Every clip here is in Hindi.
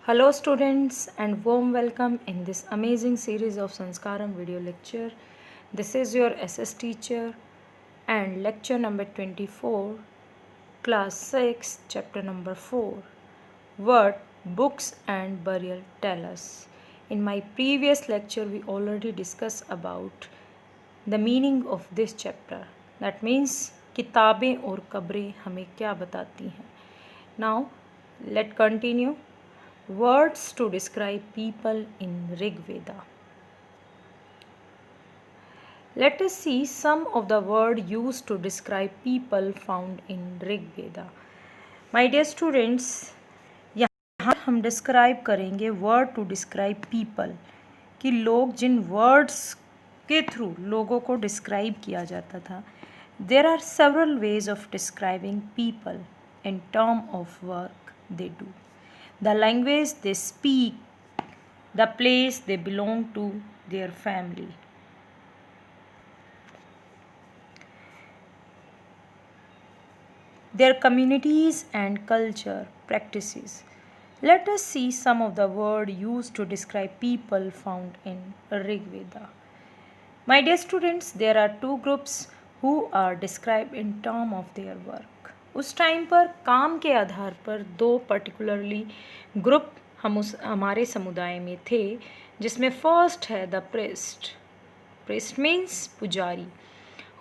Hello students and warm welcome in this amazing series of Sanskaram video lecture. This is your SS teacher and lecture number 24, class 6, chapter number 4. What books and burial tell us. In my previous lecture we already discussed about the meaning of this chapter. That means किताबें और कब्रें हमें क्या बताती हैं. Now let's continue. Words to describe people in Rig Veda. Let us see some of the words used to describe people found in Rig Veda. My dear students, यहाँ हम डिस्क्राइब करेंगे वर्ड टू डिस्क्राइब पीपल कि लोग जिन वर्ड्स के थ्रू लोगों को डिस्क्राइब किया जाता था. There are several ways of describing people in term of work they do. The language they speak, the place they belong to, their family. Their communities and culture practices. Let us see some of the words used to describe people found in Rig Veda. My dear students, there are two groups who are described in terms of their work. उस टाइम पर काम के आधार पर दो पर्टिकुलरली ग्रुप हमारे समुदाय में थे, जिसमें फर्स्ट है द प्रिस्ट. प्रिस्ट मीन्स पुजारी.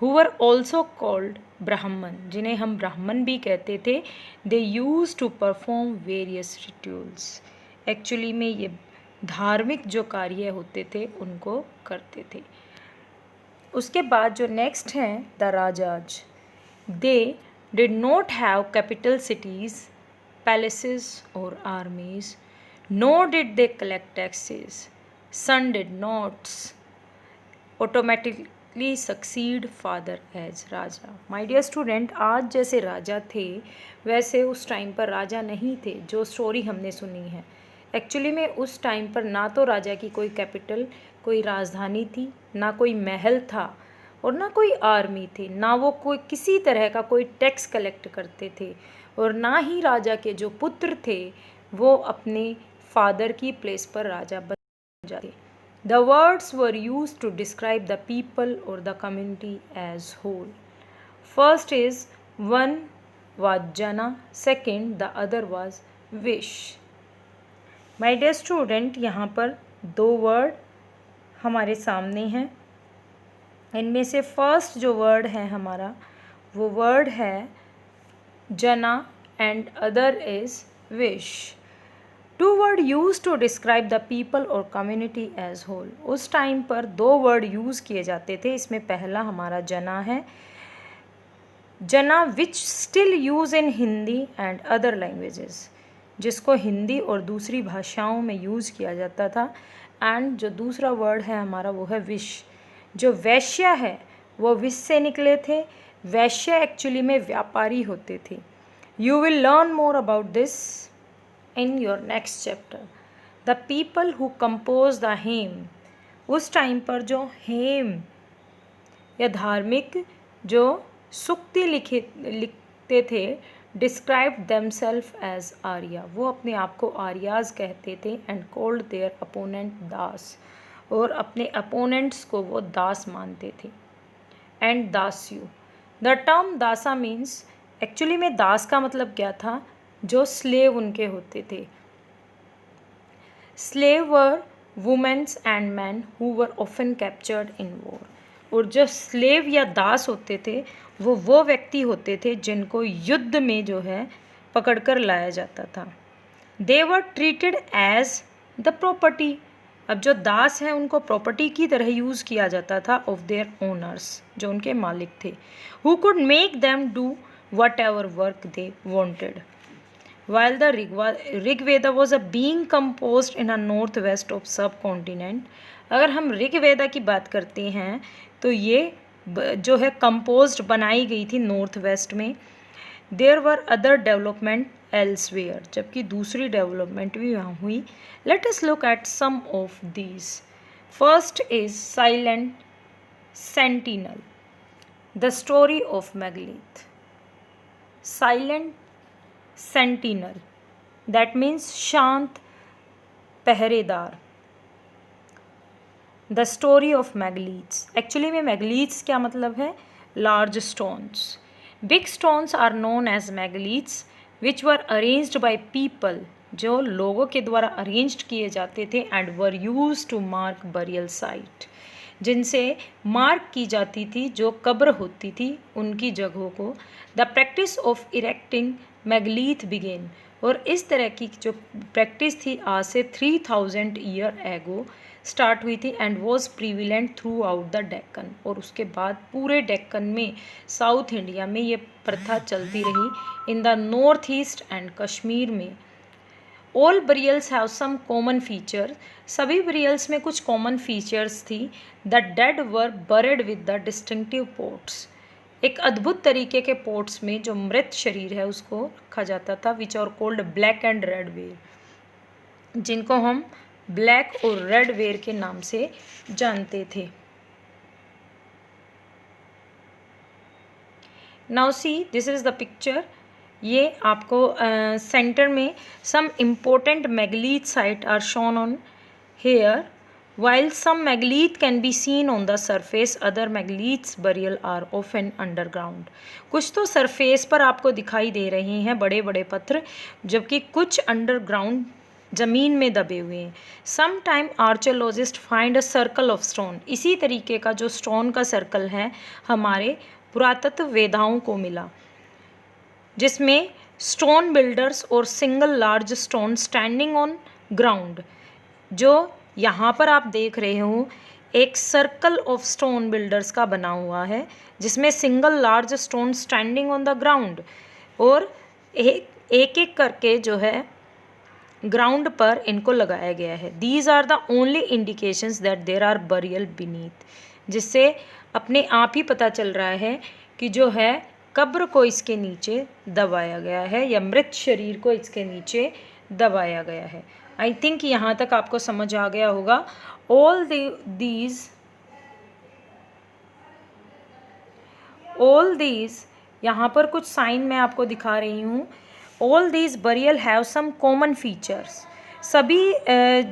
Who were also called Brahmin, जिन्हें हम ब्राह्मण भी कहते थे. They used to perform various rituals. Actually में ये धार्मिक जो कार्य होते थे उनको करते थे. उसके बाद जो नेक्स्ट हैं the rajas. They did not have capital cities, palaces or armies, nor did they collect taxes. Son did not automatically succeed father as Raja. My dear student, आज जैसे राजा थे वैसे उस टाइम पर राजा नहीं थे. जो स्टोरी हमने सुनी है एक्चुअली में उस टाइम पर ना तो राजा की कोई कैपिटल, कोई राजधानी थी, ना कोई महल था और ना कोई आर्मी थी, ना वो कोई किसी तरह का कोई टैक्स कलेक्ट करते थे, और ना ही राजा के जो पुत्र थे वो अपने फादर की प्लेस पर राजा बन जाते. The words were use to describe the people और the community as whole. First is one was jana, second the other was vish. My dear student, यहाँ पर दो वर्ड हमारे सामने हैं. इनमें से फर्स्ट जो वर्ड है हमारा वो वर्ड है jana and other is vish. Two word use to describe the people और कम्युनिटी एज होल. उस टाइम पर दो वर्ड यूज़ किए जाते थे. इसमें पहला हमारा जना है, जना which still use in Hindi and other languages, जिसको हिंदी और दूसरी भाषाओं में यूज़ किया जाता था. एंड जो दूसरा वर्ड है हमारा वो है विश. जो वैश्य है वो विश से निकले थे. वैश्य एक्चुअली में व्यापारी होते थे. You will learn more about this in your next chapter. The people who compose the hymn. उस टाइम पर जो हेम या धार्मिक जो सूक्ति लिखते थे, डिस्क्राइब देमसेल्फ एज आर्या. वो अपने आप को आर्याज कहते थे. एंड कॉल्ड देयर अपोनेंट दास, और अपने अपोनेंट्स को वो दास मानते थे. एंड दास्यु. द टर्म दासा मीन्स, एक्चुअली में दास का मतलब क्या था, जो स्लेव उनके होते थे. Slave were womens and man who were often captured in war. और जो स्लेव या दास होते थे वो व्यक्ति होते थे जिनको युद्ध में जो है पकड़कर लाया जाता था. They were treated as the property. अब जो दास हैं उनको प्रॉपर्टी की तरह यूज़ किया जाता था ऑफ देयर ओनर्स, जो उनके मालिक थे. Who could make them do what ever work they wanted. While the Rig Veda was a being compose in a north west of सब कॉन्टिनेंट. अगर हम ऋग वेदा की बात करते हैं तो ये जो है कंपोज्ड बनाई गई थी नॉर्थ वेस्ट में. There were other development elsewhere, जबकि दूसरी डेवलपमेंट भी वहाँ हुई. Let us look at some of these. First is silent sentinel, the story of megalith. Silent sentinel, that means शांत पहरेदार। The story of megaliths. Actually में मैगलीथ्स क्या मतलब है? Large stones. Big stones are known as megaliths which were arranged by people, जो लोगों के द्वारा अरेंज्ड किए जाते थे, and were use to mark burial site, जिनसे मार्क की जाती थी जो कब्र होती थी उनकी जगहों को। The practice of erecting megalith began, और इस तरह की जो प्रैक्टिस थी आज से 3000 ईयर एगो स्टार्ट हुई थी, and was prevalent throughout the Deccan, और उसके बाद पूरे डेक्कन में, साउथ इंडिया में ये प्रथा चलती रही, in the north east and Kashmir में। All burials have some common feature, सभी बरियल्स में कुछ कॉमन फीचर्स थी। The dead were buried with the distinctive pots, एक अद्भुत तरीके के पोट्स में जो मृत शरीर है उसको रखा जाता था, which are called black and red ware, जिनको हम ब्लैक और रेड वेयर के नाम से जानते थे। Now see this is the picture. ये आपको सेंटर में some important megalith site are shown on here. While some megalith can be seen on the surface, other megaliths burial are often underground. कुछ तो सरफेस पर आपको दिखाई दे रहे हैं बड़े बड़े पत्थर, जबकि कुछ अंडरग्राउंड ज़मीन में दबे हुए हैं। Some time archaeologist find a circle of stone, इसी तरीके का जो स्टोन का सर्कल है हमारे पुरातत्व वेदाओं को मिला, जिसमें स्टोन बिल्डर्स और single large stone standing on ground, जो यहाँ पर आप देख रहे हो एक सर्कल ऑफ स्टोन बिल्डर्स का बना हुआ है, जिसमें single large stone standing on the ground, और एक एक करके जो है ग्राउंड पर इनको लगाया गया है। These are the only indications that there are burial beneath, जिससे अपने आप ही पता चल रहा है कि जो है कब्र को इसके नीचे दबाया गया है, या मृत शरीर को इसके नीचे दबाया गया है। आई थिंक यहाँ तक आपको समझ आ गया होगा। ऑल दीज यहाँ पर कुछ साइन मैं आपको दिखा रही हूँ। All these burial have some common features, सभी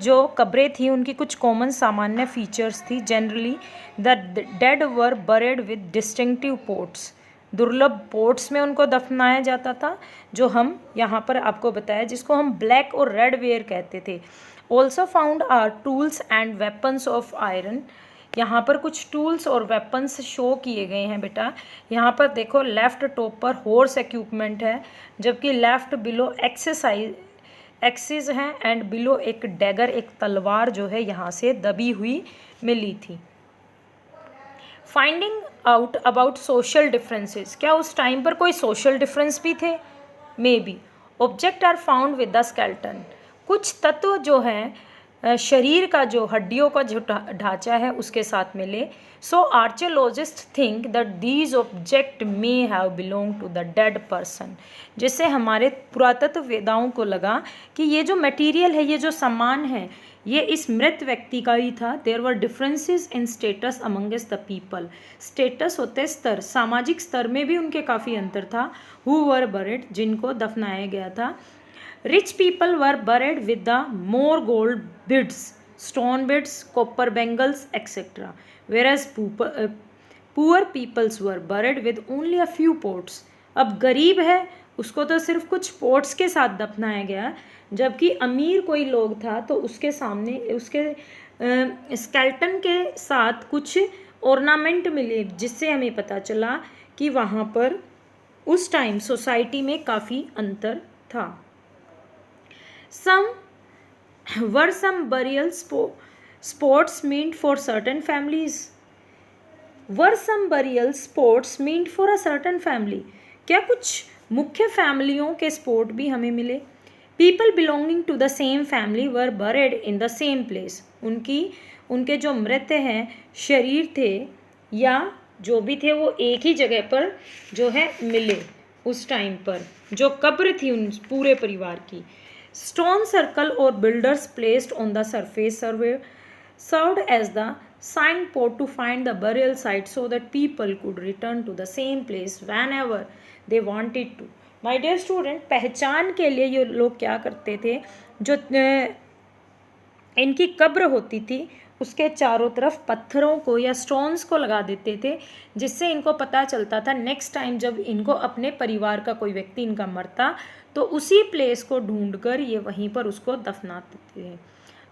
जो कब्रें थी उनकी कुछ कॉमन सामान्य फीचर्स थी। Generally the dead were buried with distinctive pots, दुर्लभ पोट्स में उनको दफनाया जाता था, जो हम यहाँ पर आपको बताया, जिसको हम ब्लैक और रेड वेयर कहते थे। Also found are tools and weapons of iron, यहाँ पर कुछ टूल्स और वेपन्स शो किए गए हैं बेटा। यहाँ पर देखो लेफ्ट टॉप पर हॉर्स इक्विपमेंट है, जबकि लेफ्ट बिलो एक्सिस हैं, एंड बिलो एक डैगर, एक तलवार जो है यहाँ से दबी हुई मिली थी। Finding out about social differences, क्या उस टाइम पर कोई सोशल डिफरेंस भी थे? Maybe. Object are found with the skeleton, कुछ तत्व जो हैं शरीर का, जो हड्डियों का जो ढांचा है उसके साथ मिले। So archaeologist think that these object may have belong to the dead person, जिससे हमारे पुरातत्व वेदाओं को लगा कि ये जो मटेरियल है, ये जो सामान है, ये इस मृत व्यक्ति का ही था। There were differences in status amongst the people, status होते स्तर, सामाजिक स्तर में भी उनके काफ़ी अंतर था। हु वर बरेड, जिनको दफनाया गया था। Rich people were buried with the more gold beads, stone beads, copper bangles etcetera, whereas poor peoples were buried with only a few pots. अब गरीब है उसको तो सिर्फ कुछ पोट्स के साथ दफनाया गया, जबकि अमीर कोई लोग था तो उसके सामने उसके स्केल्टन के साथ कुछ ऑर्नामेंट मिले, जिससे हमें पता चला कि वहाँ पर उस टाइम सोसाइटी में काफ़ी अंतर था। Some burial spots meant for certain families. Were some burial spots meant for a certain family? क्या कुछ मुख्य फैमिलियों के स्पॉट भी हमें मिले? People belonging to the same family were buried in the same place. उनके जो मृत हैं शरीर थे या जो भी थे वो एक ही जगह पर जो है मिले उस टाइम पर, जो कब्र थी उन पूरे परिवार की। Stone circle or builders placed on the surface served as the signpost to find the burial site so that people could return to the same place whenever they wanted to. My dear student, पहचान के लिए ये लोग क्या करते थे, जो इनकी कब्र होती थी उसके चारों तरफ पत्थरों को या स्टोन्स को लगा देते थे, जिससे इनको पता चलता था नेक्स्ट टाइम जब इनको अपने परिवार का कोई व्यक्ति इनका मरता तो उसी प्लेस को ढूंढकर ये वहीं पर उसको दफनाते थे।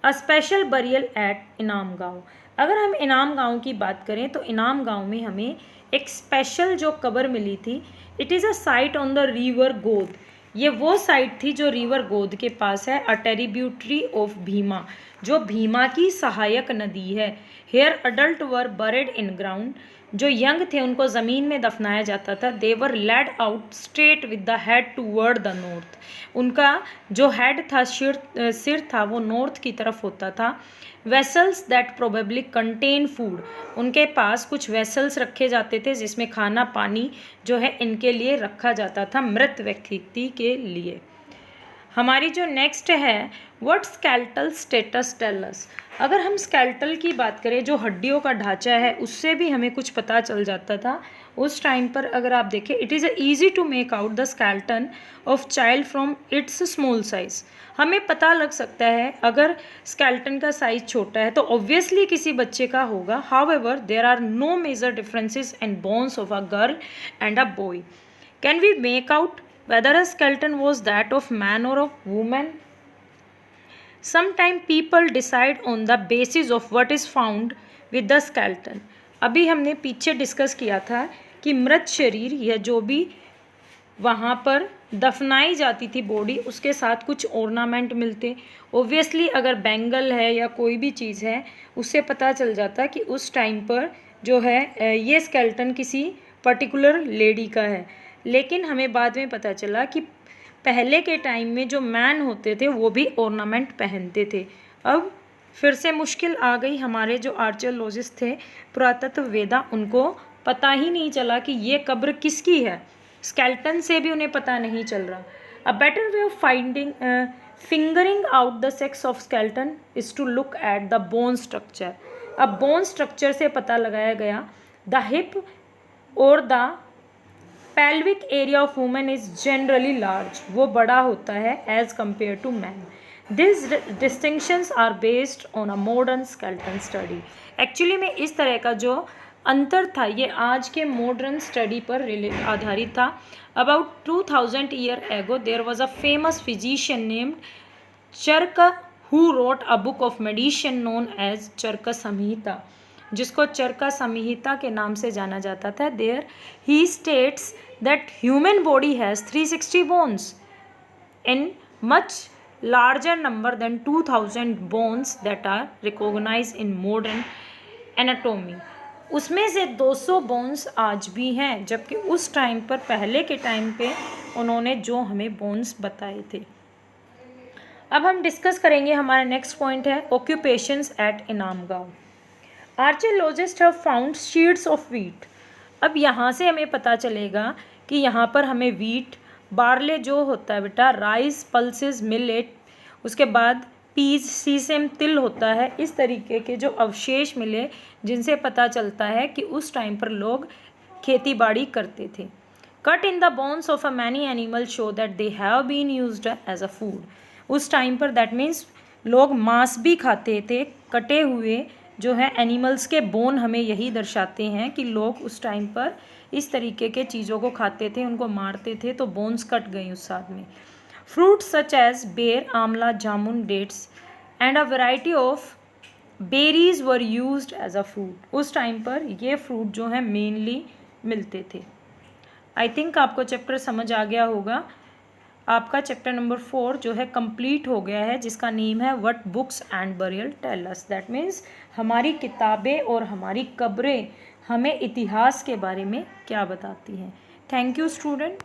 अ स्पेशल बरियल एट इनाम गांव। अगर हम इनाम गांव की बात करें तो इनाम गांव में हमें एक स्पेशल जो कब्र मिली थी, it is a site on the river गोद। ये वो साइट थी जो रिवर गोद के पास है, अ ट्रिब्यूटरी ऑफ भीमा, जो भीमा की सहायक नदी है। Here adult were buried in ground, जो यंग थे उनको ज़मीन में दफनाया जाता था। They were laid out straight with the head toward the north, उनका जो हेड था, सिर था, वो नॉर्थ की तरफ होता था। Vessels that probably contain food, उनके पास कुछ वेसल्स रखे जाते थे जिसमें खाना पानी जो है इनके लिए रखा जाता था, मृत व्यक्ति के लिए। हमारी जो नेक्स्ट है, what skeletal status tell us. अगर हम स्केलेटल की बात करें, जो हड्डियों का ढांचा है, उससे भी हमें कुछ पता चल जाता था उस टाइम पर। अगर आप देखें, it is easy to make out the skeleton of child from its small size. हमें पता लग सकता है अगर स्केलेटन का साइज छोटा है तो ऑब्वियसली किसी बच्चे का होगा। However there are no major differences in bones of a girl and a boy. Can we make out whether a skeleton was that of man or of woman? Sometimes people decide on the basis of what is found with the skeleton. अभी हमने पीछे डिस्कस किया था कि मृत शरीर या जो भी वहाँ पर दफनाई जाती थी बॉडी, उसके साथ कुछ ऑर्नामेंट मिलते। ओब्वियसली अगर बैंगल है या कोई भी चीज़ है, उससे पता चल जाता कि उस टाइम पर जो है ये स्केलेटन किसी पर्टिकुलर लेडी का है। लेकिन हमें बाद में पता चला कि पहले के टाइम में जो मैन होते थे वो भी ऑर्नामेंट पहनते थे। अब फिर से मुश्किल आ गई, हमारे जो आर्कियोलॉजिस्ट थे, पुरातत्ववेदा, उनको पता ही नहीं चला कि ये कब्र किसकी है। स्केलेटन से भी उन्हें पता नहीं चल रहा। A better way of fingering out the sex of skeleton is to look at the bone structure. अब बोन स्ट्रक्चर से पता लगाया गया द हिप और the pelvic area of women is generally large, वो बड़ा होता है as compare to man. This distinctions are based on a modern skeleton study. Actually में इस तरह का जो अंतर था ये आज के मॉडर्न स्टडी पर आधारित था। About 2000 year ago there was a famous physician named Charak who wrote a book of medicine known as Charak Samhita, जिसको चरका संहिता के नाम से जाना जाता था। There he states that human body has 360 bones in much larger number than 2000 bones that are recognised in modern anatomy. उसमें से 200 बोन्स आज भी हैं, जबकि उस टाइम पर, पहले के टाइम पे, उन्होंने जो हमें बोन्स बताए थे। अब हम डिस्कस करेंगे, हमारा नेक्स्ट पॉइंट है ऑक्यूपेशंस एट इनाम गांव। Archaeologist have found sheets of wheat. अब यहाँ से हमें पता चलेगा कि यहाँ पर हमें वीट, बार्ले जो होता है बेटा, राइस, पल्सेस, मिलेट, उसके बाद पीज, सीसेम, तिल होता है, इस तरीके के जो अवशेष मिले जिनसे पता चलता है कि उस टाइम पर लोग खेती बाड़ी करते थे। Cut in the bones of a many animal show that they have been used as a food. उस टाइम पर दैट मीन्स लोग मांस भी खाते थे। कटे हुए जो है एनिमल्स के बोन हमें यही दर्शाते हैं कि लोग उस टाइम पर इस तरीके के चीज़ों को खाते थे, उनको मारते थे, तो बोन्स कट गई उस साथ में। Fruits such as ber, amla, jamun, dates and a variety of berries were used as a fruit. उस टाइम पर ये फ्रूट जो है मेनली मिलते थे। आई थिंक आपको चैप्टर समझ आ गया होगा। आपका चैप्टर नंबर 4 जो है कंप्लीट हो गया है, जिसका नेम है what books and burial tell us. That means हमारी किताबें और हमारी कब्रें हमें इतिहास के बारे में क्या बताती हैं। Thank you student.